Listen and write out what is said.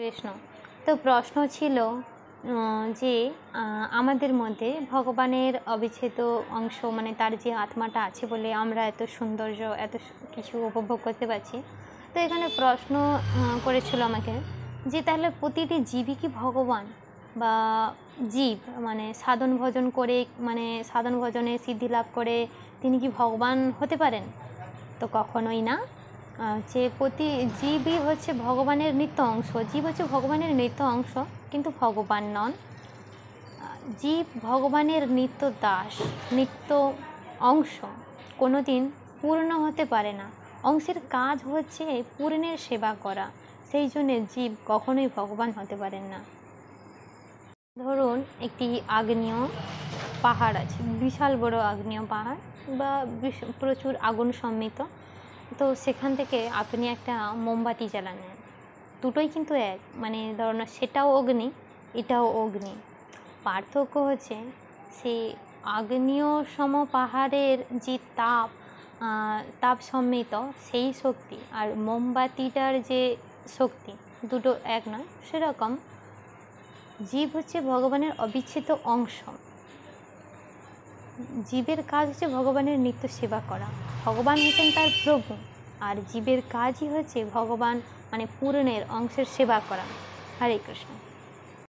কৃষ্ণ। তো প্রশ্ন ছিল যে আমাদের মধ্যে ভগবানের অবিচ্ছেদ্য অংশ, মানে তার যে আত্মাটা আছে বলে আমরা এত সৌন্দর্য, এত কিছু উপভোগ করতে পারছি। তো এখানে প্রশ্ন করেছিল আমাকে যে তাহলে প্রতিটি জীবই কি ভগবান, বা জীব মানে সাধন ভজন করে, মানে সাধন ভজনে সিদ্ধি লাভ করে তিনি কি ভগবান হতে পারেন? তো কখনোই না। যে প্রতি জীবই হচ্ছে ভগবানের নিত্য অংশ, জীব হচ্ছে ভগবানের নিত্য অংশ, কিন্তু ভগবান নন। জীব ভগবানের নিত্য দাস, নিত্য অংশ, কোনো দিন পূর্ণ হতে পারে না। অংশের কাজ হচ্ছে পূর্ণের সেবা করা, সেই জন্যে জীব কখনোই ভগবান হতে পারেন না। ধরুন একটি আগ্নেয় পাহাড় আছে, বিশাল বড় আগ্নেয় পাহাড় বা প্রচুর আগুন সম্মিলিত। তো সেখান থেকে আপনি একটা মোমবাতি জ্বালালেন, দুটোই কিন্তু এক, মানে ধরুন সেটাও অগ্নি, এটাও অগ্নি। পার্থক্য হচ্ছে সেই আগ্নেয় সম পাহাড়ের যে তাপ সম্মিলিত সেই শক্তি আর মোমবাতিটার যে শক্তি, দুটো এক নয়। সেরকম জীব হচ্ছে ভগবানের অবিচ্ছেদ্য অংশ। জীবের কাজ হচ্ছে ভগবানের নিত্য সেবা করা, ভগবান হচ্ছেন তার প্রভু, আর জীবের কাজই হচ্ছে ভগবান মানে পূর্ণের অংশের সেবা করা। হরে কৃষ্ণ।